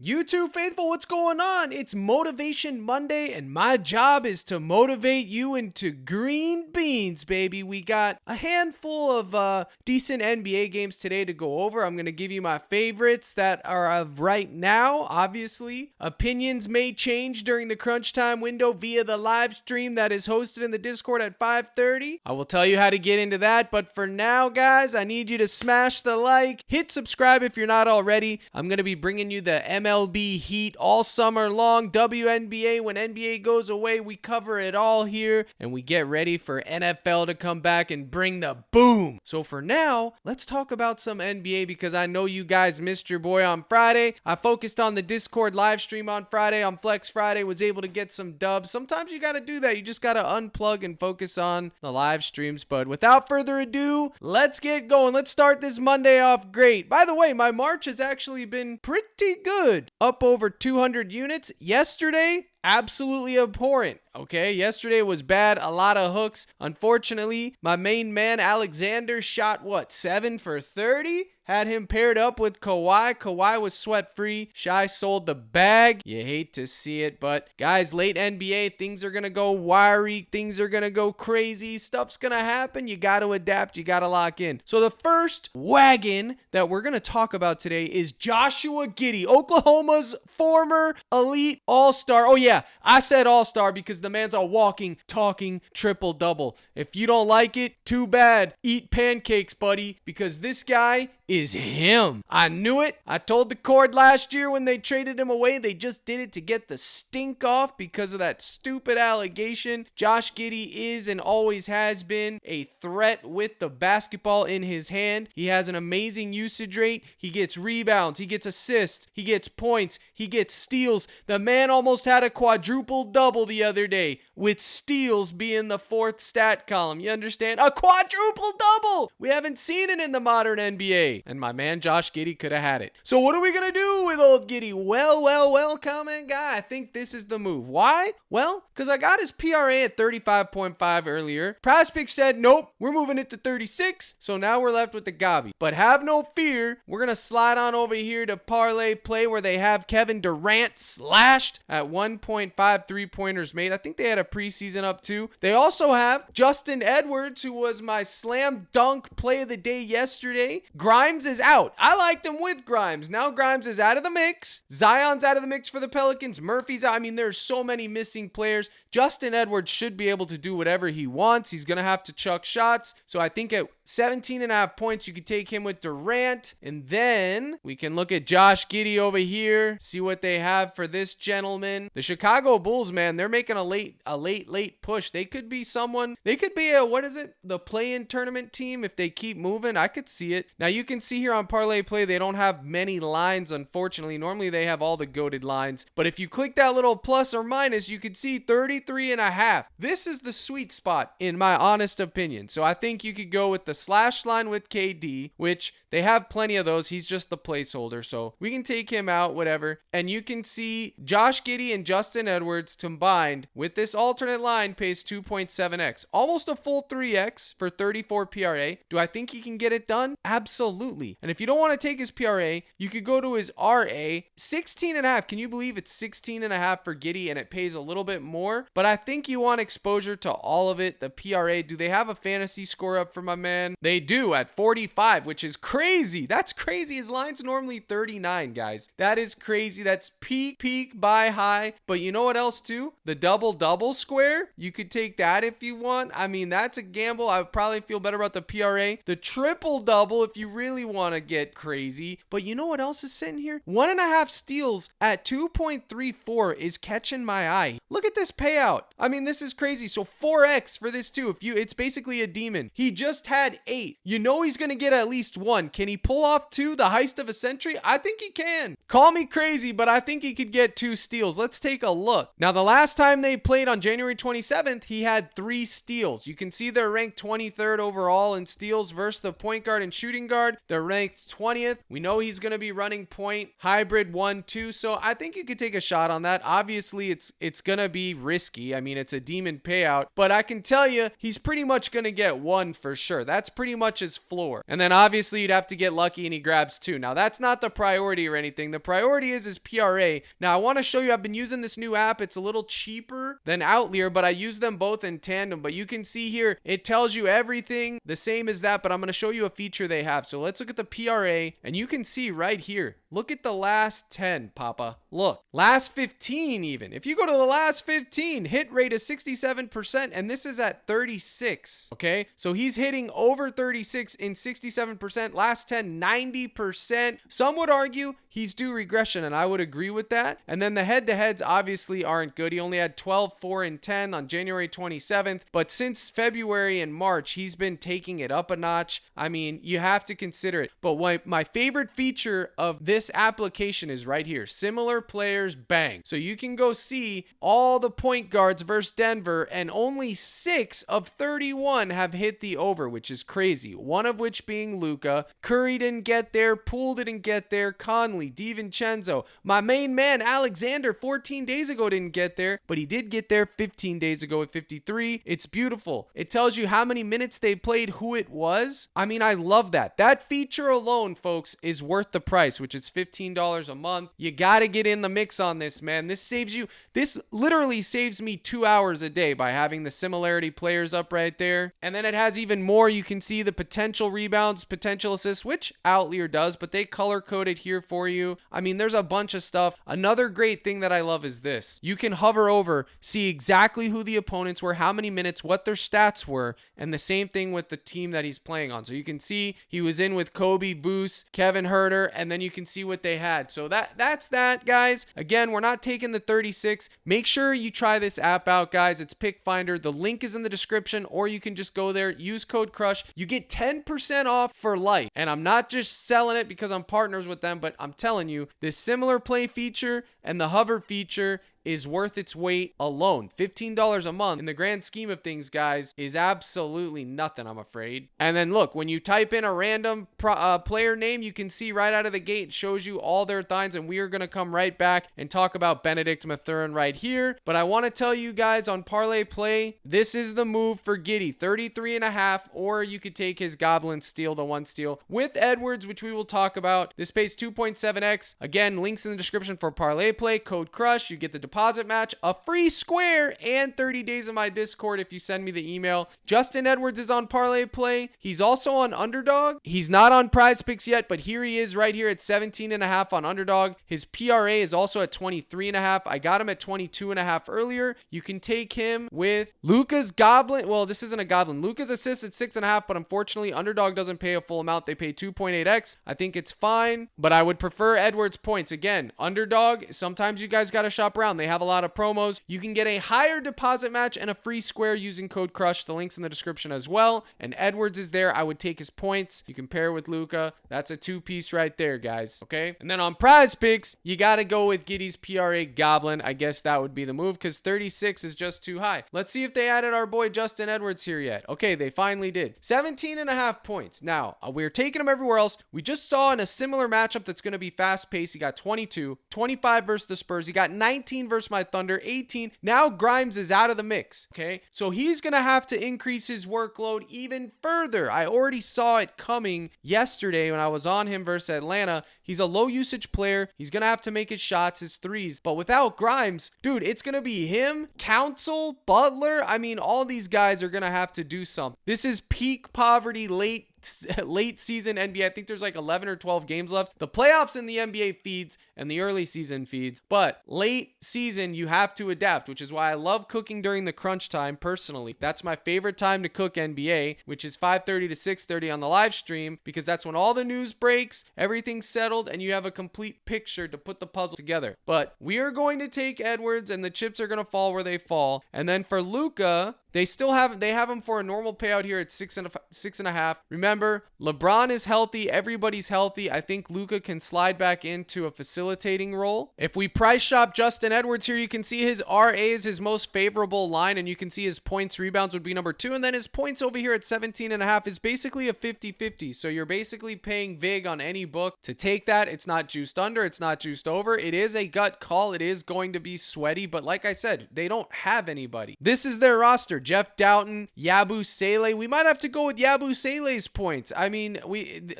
YouTube faithful, what's going on? It's Motivation Monday, and my job is to motivate you into green beans, baby. We got a handful of decent NBA games today to go over. I'm going to give you my favorites that are of right now. Obviously, opinions may change during the crunch time window via the live stream that is hosted in the Discord at 5:30. I will tell you how to get into that, but for now, guys, I need you to smash the like, hit subscribe if you're not already. I'm going to be bringing you the MLB heat all summer long. WNBA, when NBA goes away, we cover it all here, and we get ready for NFL to come back and bring the boom. So for now, let's talk about some NBA because I know you guys missed your boy on Friday. I focused on the Discord live stream on Friday, on Flex Friday, was able to get some dubs. Sometimes you got to do that. You just got to unplug and focus on the live streams. But without further ado, let's get going. Let's start this Monday off great. By the way, my March has actually been pretty good. Up over 200 units. Yesterday, absolutely abhorrent. Okay, yesterday was bad, a lot of hooks. Unfortunately, my main man Alexander shot 7 for 30? Had him paired up with Kawhi. Kawhi was sweat free. Shai sold the bag. You hate to see it, but guys, late NBA, things are going to go wiry. Things are going to go crazy. Stuff's going to happen. You got to adapt. You got to lock in. So the first wagon that we're going to talk about today is Joshua Giddey, Oklahoma's former elite all-star. Oh yeah, I said all-star because the man's a walking, talking triple-double. If you don't like it, too bad. Eat pancakes, buddy, because this guy is him. I knew it. I told the Cord last year when they traded him away, they just did it to get the stink off because of that stupid allegation. Josh Giddey is and always has been a threat with the basketball in his hand. He has an amazing usage rate. He gets rebounds. He gets assists. He gets points. He gets steals. The man almost had a quadruple double the other day, with steals being the fourth stat column. You understand? A quadruple double! We haven't seen it in the modern NBA. And my man Josh Giddey could have had it. So what are we going to do with old Giddey? Well, comment guy. I think this is the move. Why? Well, because I got his PRA at 35.5 earlier. PrizePicks said, nope, we're moving it to 36. So now we're left with the Gabi. But have no fear. We're going to slide on over here to ParlayPlay where they have Kevin Durant slashed at 1.5 3-pointers made. I think they had a preseason up too. They also have Justin Edwards, who was my slam dunk play of the day yesterday. Grimes is out. I liked him with Grimes. Now Grimes is out of the mix. Zion's out of the mix for the Pelicans. Murphy's out. I mean, there's so many missing players. Justin Edwards should be able to do whatever he wants. He's going to have to chuck shots. So I think at 17.5 points, you could take him with Durant. And then we can look at Josh Giddey over here. See what they have for this gentleman. The Chicago Bulls, man, they're making a late push. They could be someone. They could be the play-in tournament team if they keep moving. I could see it. Now you can see here on ParlayPlay, they don't have many lines, unfortunately. Normally they have all the goated lines. But if you click that little plus or minus, you could see 33.5. This is the sweet spot, in my honest opinion. So I think you could go with the slash line with KD, which they have plenty of those. He's just the placeholder. So we can take him out, whatever. And you can see Josh Giddey and Justin Edwards combined with this alternate line pays 2.7x. Almost a full 3x for 34 PRA. Do I think he can get it done? Absolutely. And if you don't want to take his PRA, you could go to his RA. 16.5. Can you believe it's 16.5 for Giddey and it pays a little bit more? But I think you want exposure to all of it. The PRA, do they have a fantasy score up for my man? They do at 45, which is crazy. That's crazy. His line's normally 39, guys. That is crazy. That's peak, buy high. But you know what else too? The double square. You could take that if you want. I mean, that's a gamble. I would probably feel better about the PRA. The triple double if you really want to get crazy. But you know what else is sitting here? 1.5 steals at 2.34 is catching my eye. Look at this payout. I mean, this is crazy. So 4x for this too. It's basically a demon. He just had 8. You know he's going to get at least 1. Can he pull off 2? The heist of a century? I think he can. Call me crazy, but I think he could get 2 steals. Let's take a look. Now, the last time they played on January 27th, he had 3 steals. You can see they're ranked 23rd overall in steals versus the point guard and shooting guard. They're ranked 20th. We know he's going to be running point, hybrid 1-2. So I think you could take a shot on that. Obviously, it's going to be risky. I mean, it's a demon payout, but I can tell you he's pretty much going to get 1 for sure. That's pretty much his floor. And then obviously you'd have to get lucky and he grabs 2. Now that's not the priority or anything. The priority is his PRA. Now I want to show you, I've been using this new app. It's a little cheaper than Outlier, but I use them both in tandem. But you can see here, it tells you everything the same as that, but I'm going to show you a feature they have. So let's look at the PRA, and you can see right here, look at the last 10, Papa. Look, last 15 even. If you go to the last 15, hit rate is 67%, and this is at 36, okay? So he's hitting over 36 in 67%. Last 10, 90%. Some would argue he's due regression, and I would agree with that. And then the head-to-heads obviously aren't good. He only had 12, 4, and 10 on January 27th, but since February and March, he's been taking it up a notch. I mean, you have to consider it. But my favorite feature of this application is right here. Similar players, bang. So you can go see all the point guards versus Denver, and only 6 of 31 have hit the over, which is crazy. One of which being Luka. Curry didn't get there. Poole didn't get there. Conley, DiVincenzo. My main man, Alexander, 14 days ago didn't get there, but he did get there 15 days ago at 53. It's beautiful. It tells you how many minutes they played, who it was. I mean, I love that. That feature alone, folks, is worth the price, which is $15 a month. You got to get in the mix on this, man. This literally saves me 2 hours a day by having the similarity players up right there. And then it has even more. You can see the potential rebounds, potential assists, which Outlier does, but they color coded here for you. I mean, there's a bunch of stuff. Another great thing that I love is this. You can hover over, see exactly who the opponents were, how many minutes, what their stats were, and the same thing with the team that he's playing on. So you can see he was in with Kobe, Boos, Kevin Huerter, and then you can see what they had. So that's that, guys. Again, we're not taking the 36. Make sure you try this app out, guys. It's PickFinder. The link is in the description, or you can just go there, use code CRUSH. You get 10% off for life. And I'm not just selling it because I'm partners with them, but I'm telling you, this similar play feature and the hover feature is worth its weight alone. $15 a month in the grand scheme of things, guys, is absolutely nothing, I'm afraid. And then look, when you type in a random player name, you can see right out of the gate, it shows you all their thines, and we are going to come right back and talk about Benedict Mathurin right here. But I want to tell you guys on Parlay Play, this is the move for Giddey, 33.5, or you could take his Goblin steal, the 1 steal with Edwards, which we will talk about. This pays 2.7x. Again, links in the description for Parlay Play, code CRUSH. You get the deposit match, a free square, and 30 days of my Discord if you send me the email. Justin Edwards is on Parlay Play. He's also on Underdog. He's not on PrizePicks yet, but here he is right here at 17.5 on Underdog. His PRA is also at 23.5. I got him at 22.5 earlier. You can take him with Luka's Goblin. Well, this isn't a Goblin. Luka's assist at 6.5, but unfortunately, Underdog doesn't pay a full amount. They pay 2.8x. I think it's fine, but I would prefer Edwards points. Again, Underdog, sometimes you guys got to shop around. They have a lot of promos. You can get a higher deposit match and a free square using code CRUSH. The link's in the description as well. And Edwards is there. I would take his points. You can pair with Luka. That's a 2-piece right there, guys. Okay. And then on PrizePicks, you got to go with Giddey's PRA Goblin. I guess that would be the move because 36 is just too high. Let's see if they added our boy Justin Edwards here yet. Okay, they finally did. 17.5 points. Now, we're taking him everywhere else. We just saw in a similar matchup that's going to be fast-paced. He got 22, 25 versus the Spurs. He got 19 versus my Thunder, 18. Now Grimes is out of the mix, okay? So he's going to have to increase his workload even further. I already saw it coming yesterday when I was on him versus Atlanta. He's a low usage player. He's going to have to make his shots, his threes. But without Grimes, dude, it's going to be him, Council, Butler. I mean, all these guys are going to have to do something. This is peak poverty, late season NBA. I think there's like 11 or 12 games left. The playoffs in the NBA feeds and the early season feeds, but late season you have to adapt, which is why I love cooking during the crunch time personally. That's my favorite time to cook NBA, which is 5:30 to 6:30 on the live stream, because that's when all the news breaks, everything's settled, and you have a complete picture to put the puzzle together. But we are going to take Edwards, and the chips are going to fall where they fall. And then for Luka, They have him for a normal payout here at 6.5. Remember, LeBron is healthy. Everybody's healthy. I think Luka can slide back into a facilitating role. If we price shop Justin Edwards here, you can see his RA is his most favorable line, and you can see his points, rebounds would be number 2, and then his points over here at 17.5 is basically a 50-50. So you're basically paying vig on any book to take that. It's not juiced under, it's not juiced over. It is a gut call. It is going to be sweaty, but like I said, they don't have anybody. This is their roster: Jeff Doughton, Yabu Sele. We might have to go with Yabu Sele's points. I mean,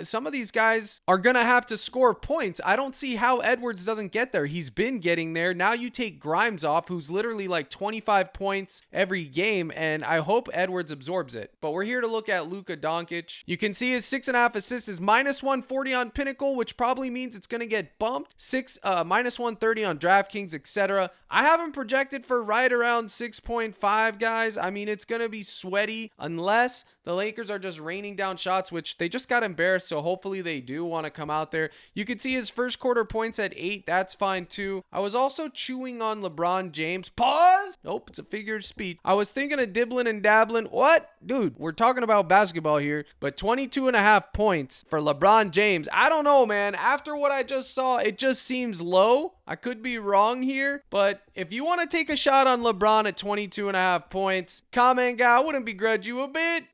some of these guys are gonna have to score points. I don't see how Edwards doesn't get there. He's been getting there. Now you take Grimes off, who's literally like 25 points every game, and I hope Edwards absorbs it. But we're here to look at Luka Doncic. You can see his 6.5 assists is minus 140 on Pinnacle, which probably means it's gonna get bumped. Minus 130 on DraftKings, etc. I have him projected for right around 6.5, guys. I mean, it's gonna be sweaty unless the Lakers are just raining down shots, which they just got embarrassed, so hopefully they do want to come out there. You can see his first quarter points at 8. That's fine too. I was also chewing on LeBron James. Pause! Nope, it's a figure of speech. I was thinking of dibbling and dabbling. What? Dude, we're talking about basketball here, but 22.5 points for LeBron James. I don't know, man. After what I just saw, it just seems low. I could be wrong here, but if you want to take a shot on LeBron at 22.5 points, comment guy, I wouldn't begrudge you a bit.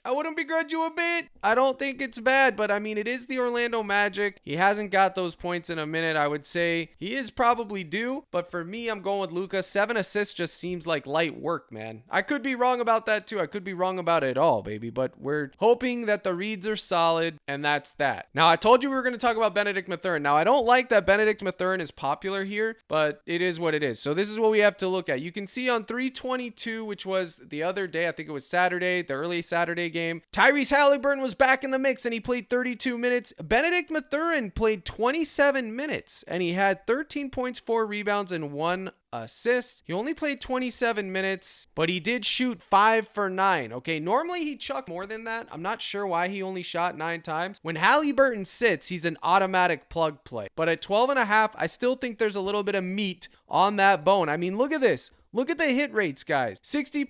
I don't think it's bad, but I mean, it is the Orlando Magic. He hasn't got those points in a minute. I would say he is probably due, but for me, I'm going with Luka. 7 assists just seems like light work, man. I could be wrong about that too. I could be wrong about it all, baby, but we're hoping that the reads are solid, and that's that. Now, I told you we were going to talk about Benedict Mathurin. Now, I don't like that Benedict Mathurin is popular here, but it is what it is. So this is what we have to look at. You can see on 322, which was the other day, I think it was Saturday, the early Saturday game, Tyrese Halliburton was back in the mix and he played 32 minutes. Benedict Mathurin played 27 minutes and he had 13 points, 4 rebounds, and 1 assist. He only played 27 minutes, but he did shoot 5 for 9. Okay, normally he chucked more than that. I'm not sure why he only shot 9 times. When Halliburton sits, he's an automatic plug play. But at 12.5, I still think there's a little bit of meat on that bone. I mean, look at this. Look at the hit rates, guys. 60%,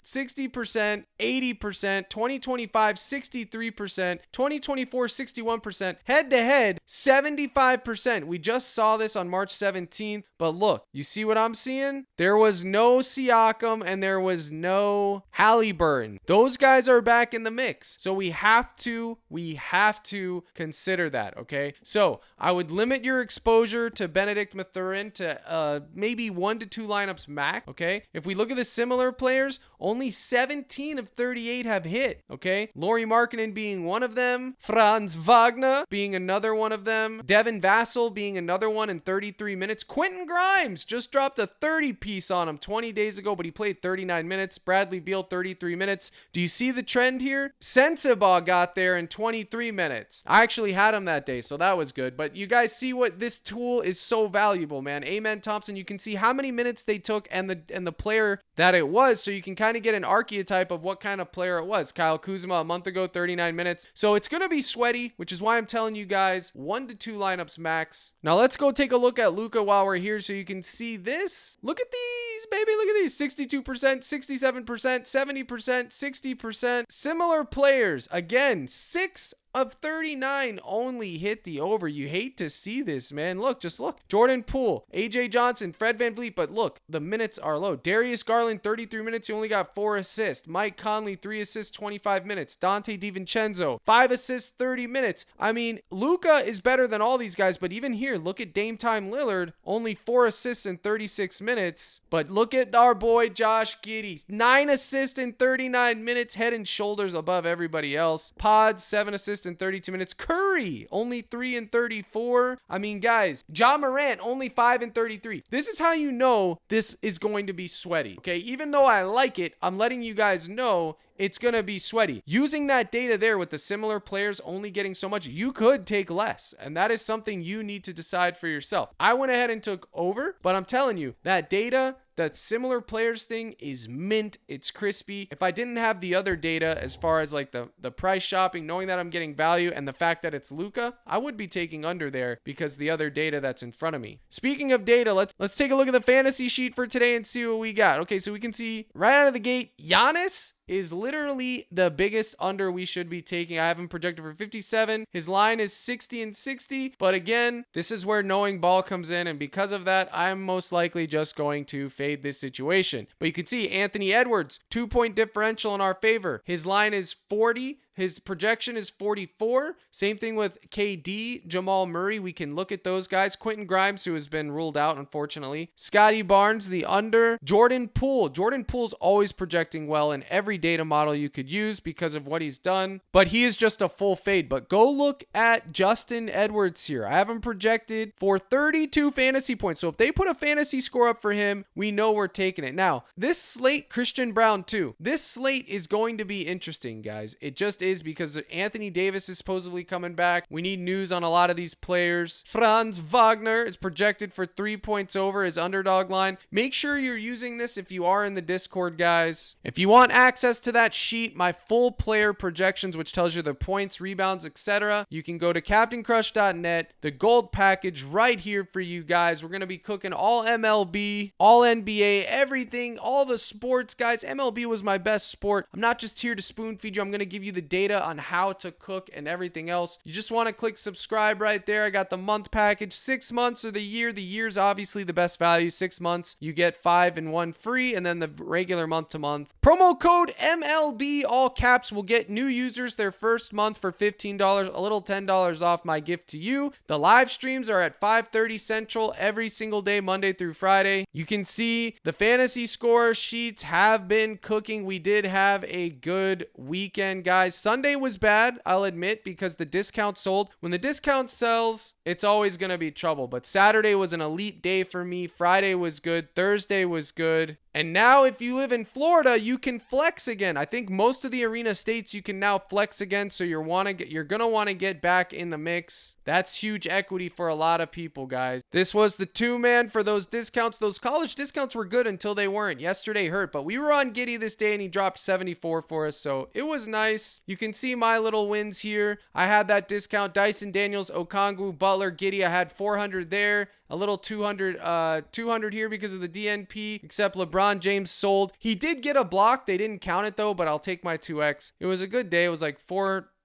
60%, 80%, 2025, 63%, 2024, 61%. Head to head, 75%. We just saw this on March 17th. But look, you see what I'm seeing? There was no Siakam and there was no Halliburton. Those guys are back in the mix. So we have to consider that, okay? So I would limit your exposure to Benedict Mathurin to maybe 1 to 2 lineups max. Okay, if we look at the similar players, only 17 of 38 have hit. Okay, Lauri Markkanen being one of them, Franz Wagner being another one of them, Devin Vassell being another one in 33 minutes. Quentin Grimes just dropped a 30 piece on him 20 days ago, but he played 39 minutes. Bradley Beal 33 minutes. Do you see the trend here? Sensabaugh got there in 23 minutes. I actually had him that day, so that was good. But you guys see what this tool is so valuable, man. Amen Thompson, you can see how many minutes they took and the player that it was, so you can kind of get an archetype of what kind of player it was. Kyle Kuzma a month ago, 39 minutes. So it's going to be sweaty, which is why I'm telling you guys 1 to 2 lineups max. Now let's go take a look at Luka while we're here so you can see this. Look at these, baby. Look at these. 62%, 67%, 70%, 60%. Similar players. Again, 6 of 39 only hit the over. You hate to see this, man. Look, just look. Jordan Poole, AJ Johnson, Fred VanVleet, but look, the minutes are low. Darius Garland, 33 minutes. He only got 4 assists. Mike Conley, 3 assists, 25 minutes. Dante DiVincenzo, 5 assists, 30 minutes. I mean, Luka is better than all these guys, but even here, look at Dame Time Lillard, only 4 assists in 36 minutes. But look at our boy Josh Giddey, 9 assists in 39 minutes, head and shoulders above everybody else. Pods, 7 assists in 32 minutes. Curry, only 3 in 34. I mean, guys, Ja Morant, only 5 in 33. This is how you know this is going to be sweaty, okay? Even though I like it, I'm letting you guys know it's going to be sweaty. Using that data there with the similar players only getting so much, you could take less. And that is something you need to decide for yourself. I went ahead and took over, but I'm telling you, that data that similar players thing is mint. It's crispy. If I didn't have the other data as far as like the price shopping, knowing that I'm getting value and the fact that it's Luka, I would be taking under there because the other data that's in front of me. Speaking of data, let's take a look at the fantasy sheet for today and see what we got. Okay, so we can see right out of the gate, Giannis is literally the biggest under we should be taking. I have him projected for 57. His line is 60 and 60. But again, this is where knowing ball comes in. And because of that, I'm most likely just going to fade this situation. But you can see Anthony Edwards, 2-point differential in our favor. His line is 40. His projection is 44. Same thing with KD, Jamal Murray. We can look at those guys. Quentin Grimes, who has been ruled out, unfortunately. Scotty Barnes, the under. Jordan Poole. Jordan Poole's always projecting well in every data model you could use because of what he's done. But he is just a full fade. But go look at Justin Edwards here. I have him projected for 32 fantasy points. So if they put a fantasy score up for him, we know we're taking it. Now, this slate, Christian Brown too. This slate is going to be interesting, guys. It just is, because Anthony Davis is supposedly coming back. We need news on a lot of these players. Franz Wagner is projected for 3 points over his underdog line. Make sure you're using this if you are in the Discord, guys. If you want access to that sheet, my full player projections, which tells you the points, rebounds, etc., you can go to CaptainCrush.net. The gold package right here for you guys. We're going to be cooking all MLB, all NBA, everything, all the sports, guys. MLB was my best sport. I'm not just here to spoon feed you. I'm going to give you the data on how to cook and everything else. You just want to click subscribe right there. I got the month package, 6 months or the year. The year's obviously the best value. 6 months, you get 5 and 1 free, and then the regular month to month. Promo code MLB, all caps, will get new users their first month for $15, a little $10 off. My gift to you. The live streams are at 5:30 Central every single day, Monday through Friday. You can see the fantasy score sheets have been cooking. We did have a good weekend, guys. Sunday was bad, I'll admit, because the discount sold. When the discount sells, it's always going to be trouble. But Saturday was an elite day for me. Friday was good. Thursday was good. And now if you live in Florida, you can flex again. I think most of the arena states you can now flex again. So you're going to want to get back in the mix. That's huge equity for a lot of people, guys. This was the 2-man for those discounts. Those college discounts were good until they weren't. Yesterday hurt, but we were on Giddey this day and he dropped 74 for us. So it was nice. You can see my little wins here. I had that discount. Dyson Daniels, Okongwu, Butler, Giddey. I had 400 there. A little 200 here because of the DNP, except LeBron James sold. He did get a block. They didn't count it though, but I'll take my 2x. It was a good day. It was like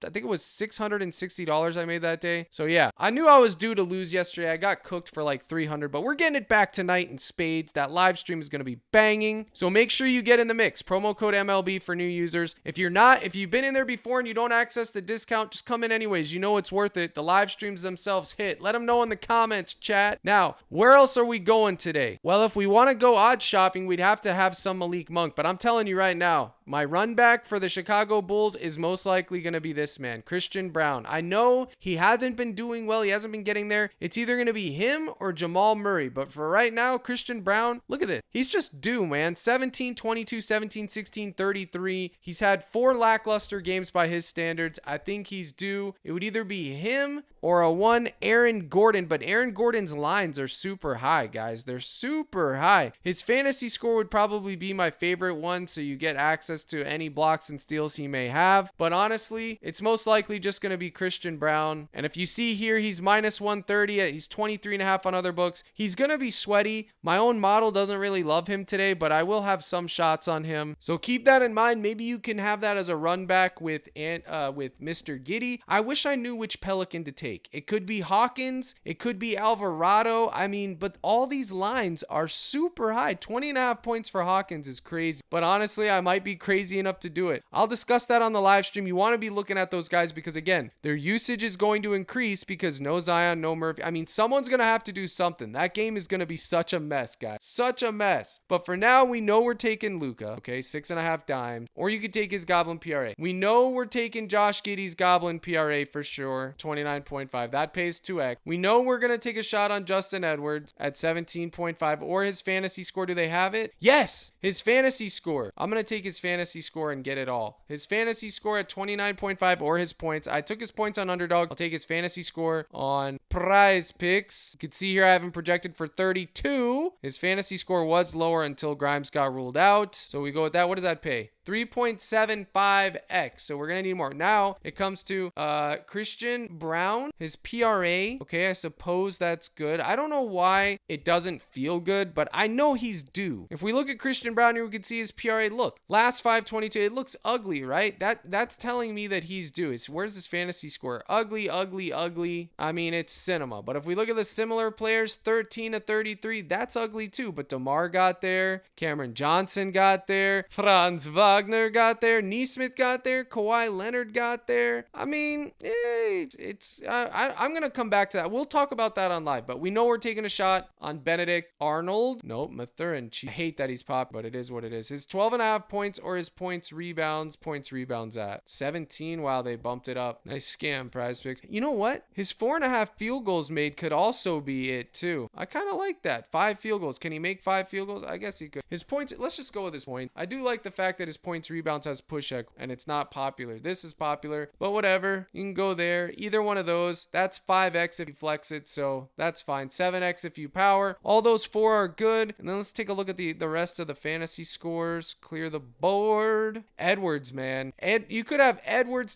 I think it was $660 I made that day. So yeah, I knew I was due to lose yesterday. I got cooked for like 300, but we're getting it back tonight in spades. That live stream is going to be banging. So make sure you get in the mix. Promo code MLB for new users. If you've been in there before and you don't access the discount, just come in anyways. You know it's worth it. The live streams themselves hit. Let them know in the comments, chat. Now, where else are we going today? Well, if we want to go odd shopping, we'd have to have some Malik Monk, but I'm telling you right now, my runback for the Chicago Bulls is most likely going to be this man, Christian Brown. I know he hasn't been doing well. He hasn't been getting there. It's either going to be him or Jamal Murray. But for right now, Christian Brown, look at this. He's just due, man. 17, 22, 17, 16, 33. He's had 4 lackluster games by his standards. I think he's due. It would either be him or a 1 Aaron Gordon. But Aaron Gordon's lines are super high, guys. They're super high. His fantasy score would probably be my favorite one, so you get access to any blocks and steals he may have. But honestly, it's most likely just going to be Christian Brown. And if you see here, he's minus 130. He's 23.5 on other books. He's going to be sweaty. My own model doesn't really love him today, but I will have some shots on him. So keep that in mind. Maybe you can have that as a run back with Mr. Giddey. I wish I knew which Pelican to take. It could be Hawkins. It could be Alvarado. I mean, but all these lines are super high. 20.5 points for Hawkins is crazy. But honestly, I might be crazy enough to do it. I'll discuss that on the live stream. You want to be looking at those guys because, again, their usage is going to increase because no Zion, no Murphy. I mean, someone's going to have to do something. That game is going to be such a mess, guys. Such a mess. But for now, we know we're taking Luka. Okay, 6.5 dimes. Or you could take his Goblin PRA. We know we're taking Josh Giddey's Goblin PRA for sure. 29.5. That pays 2x. We know we're going to take a shot on Justin Edwards at 17.5 or his fantasy score. Do they have it? Yes, his fantasy score. I'm going to take his fantasy fantasy score and get it all. His fantasy score at 29.5 or his points. I took his points on underdog. I'll take his fantasy score on PrizePicks. You can see here I have him projected for 32. His fantasy score was lower until Grimes got ruled out. So we go with that. What does that pay? 3.75x. So we're going to need more. Now it comes to Christian Brown, his PRA. Okay, I suppose that's good. I don't know why it doesn't feel good, but I know he's due. If we look at Christian Brown here, we can see his PRA. Look, last 522. It looks ugly, right? That's telling me that he's due. Where's his fantasy score? Ugly, ugly, ugly. I mean, it's cinema. But if we look at the similar players, 13 to 33, that's ugly too. But DeMar got there. Cameron Johnson got there. Franz Wagner got there. Neesmith got there. Kawhi Leonard got there. I mean, I'm going to come back to that. We'll talk about that on live, but we know we're taking a shot on Benedict Arnold. Nope, Mathurin. I hate that he's popped, but it is what it is. His 12.5 points or his points rebounds at 17. Wow, they bumped it up. Nice scam, PrizePicks. You know what? His 4.5 field goals made could also be it too. I kind of like that. 5 field goals. Can he make 5 field goals? I guess he could. His points, let's just go with his point. I do like the fact that his points rebounds has push equity and it's not popular. This is popular, but whatever. You can go there. Either one of those. That's 5x if you flex it, so that's fine. 7x if you power. All those 4 are good. And then let's take a look at the rest of the fantasy scores. Clear the board. Edwards, man. You could have Edwards.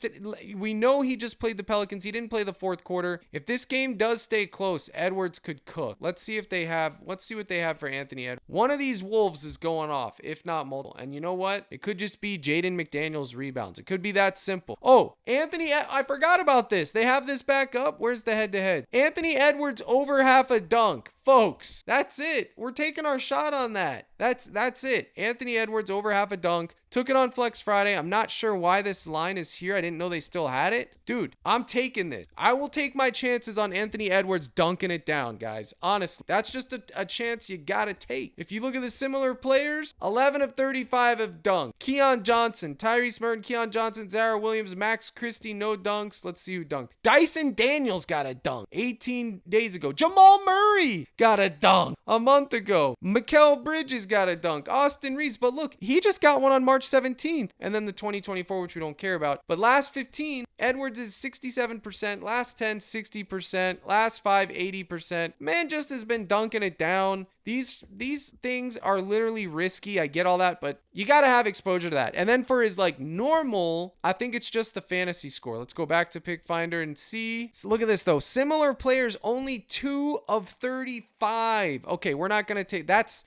We know he just played the Pelicans. He didn't play the fourth quarter. If this game does stay close, Edwards could cook. Let's see what they have for Anthony Edwards. One of these Wolves is going off, if not multiple. And you know what? It could just be Jaden McDaniels rebounds. It could be that simple. Oh, I forgot about this. They have this back up. Where's the head-to-head? Anthony Edwards over half a dunk. Folks, that's it. We're taking our shot on that. That's it. Anthony Edwards over half a dunk. Took it on Flex Friday. I'm not sure why this line is here. I didn't know they still had it. Dude, I'm taking this. I will take my chances on Anthony Edwards dunking it down, guys. Honestly, that's just a chance you gotta take. If you look at the similar players, 11 of 35 have dunked. Keon Johnson, Tyrese Merton, Keon Johnson, Zara Williams, Max Christie, no dunks. Let's see who dunked. Dyson Daniels got a dunk 18 days ago. Jamal Murray got a dunk a month ago. Mikal Bridges got a dunk. Austin Reeves. But look, he just got one on March 17th. And then the 2024, which we don't care about. But last 15, Edwards is 67%. Last 10, 60%. Last 5, 80%. Man just has been dunking it down. These things are literally risky. I get all that, but you got to have exposure to that. And then for his normal, I think it's just the fantasy score. Let's go back to PickFinder and see. So look at this though. Similar players, only 2 of 35. Okay, we're not going to take that's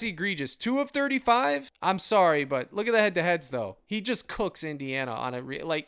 egregious. 2 of 35? I'm sorry, but look at the head-to-heads though. He just cooks Indiana on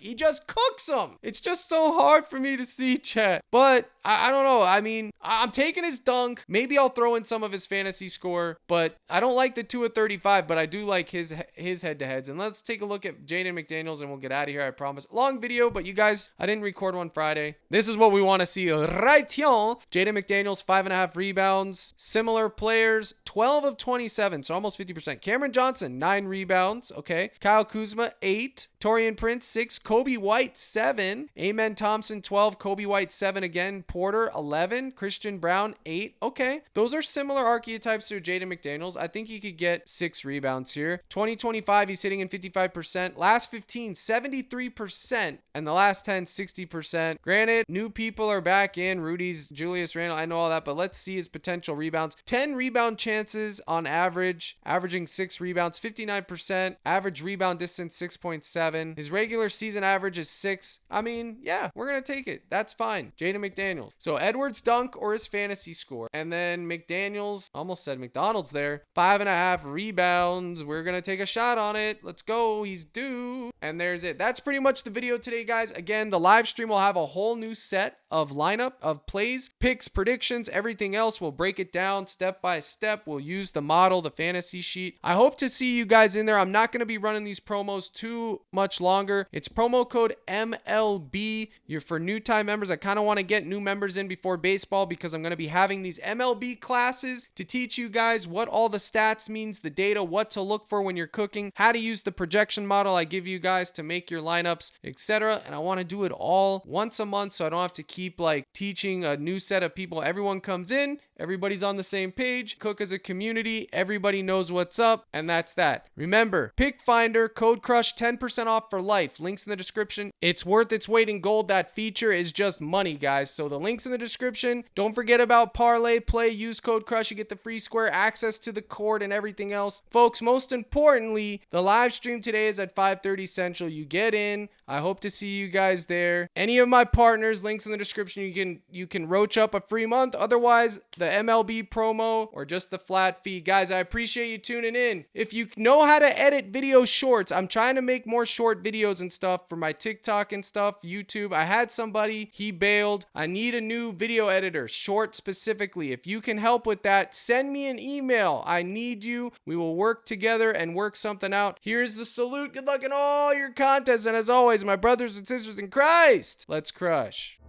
he just cooks them. It's just so hard for me to see, chat. But I don't know. I mean, I'm taking his dunk. Maybe I'll throw in some of his fantasy score, but I don't like the 2 of 35, but I do like his head-to-heads. And let's take a look at Jaden McDaniels and we'll get out of here, I promise. Long video, but you guys, I didn't record one Friday. This is what we want to see right here. Jaden McDaniels, 5.5 rebounds. Similar players, 12 of 27, so almost 50%. Cameron Johnson, 9 rebounds. Okay. Kyle Kuzma, 8. Torian Prince, 6. Kobe White, 7. Amen Thompson, 12. Kobe White, 7 again. Porter, 11. Christian Brown, 8. Okay. Those are similar archetypes to Jaden McDaniels. I think he could get 6 rebounds here. 2025, he's hitting in 55%. Last 15, 73%. And the last 10, 60%. Granted, new people are back in. Rudy's, Julius Randle, I know all that, but let's see his potential rebounds. 10 rebound chances on average, averaging 6 rebounds, 59%. Average rebound distance, 6.7. His regular season average is 6. I mean, yeah, we're going to take it. That's fine. Jaden McDaniels. So Edwards dunk or his fantasy score. And then McDaniels, almost said McDonald's there, 5.5 rebounds. We're going to take a shot on it. Let's go. He's due. And there's it. That's pretty much the video today, guys. Again, the live stream will have a whole new set of lineup of plays, picks, predictions, everything else. We'll break it down step by step. We'll use the model, the fantasy sheet. I hope to see you guys in there. I'm not going to be running these promos too much longer. It's promo code MLB. You're for new time members. I kind of want to get new members in before baseball because I'm going to be having these MLB classes to teach you guys what all the stats means, the data, what to look for when you're cooking, how to use the projection model I give you guys to make your lineups, etc. And I want to do it all once a month so I don't have to keep keep like teaching a new set of people. Everyone comes in, everybody's on the same page, cook as a community, everybody knows what's up, and that's that. Remember, PickFinder, code CRUSH, 10% off for life. Links in the description. It's worth its weight in gold. That feature is just money, guys. So the links in the description. Don't forget about ParlayPlay. Use code CRUSH. You get the free square, access to the court, and everything else. Folks, most importantly, the live stream today is at 5:30 Central. You get in. I hope to see you guys there. Any of my partners, links in the description. You can roach up a free month. Otherwise, the MLB promo or just the flat fee. Guys, I appreciate you tuning in. If you know how to edit video shorts, I'm trying to make more short videos and stuff for my TikTok and stuff, YouTube. I had somebody, he bailed. I need a new video editor, short specifically. If you can help with that, send me an email. I need you. We will work together and work something out. Here's the salute. Good luck in all your contests. And as always, my brothers and sisters in Christ, let's crush.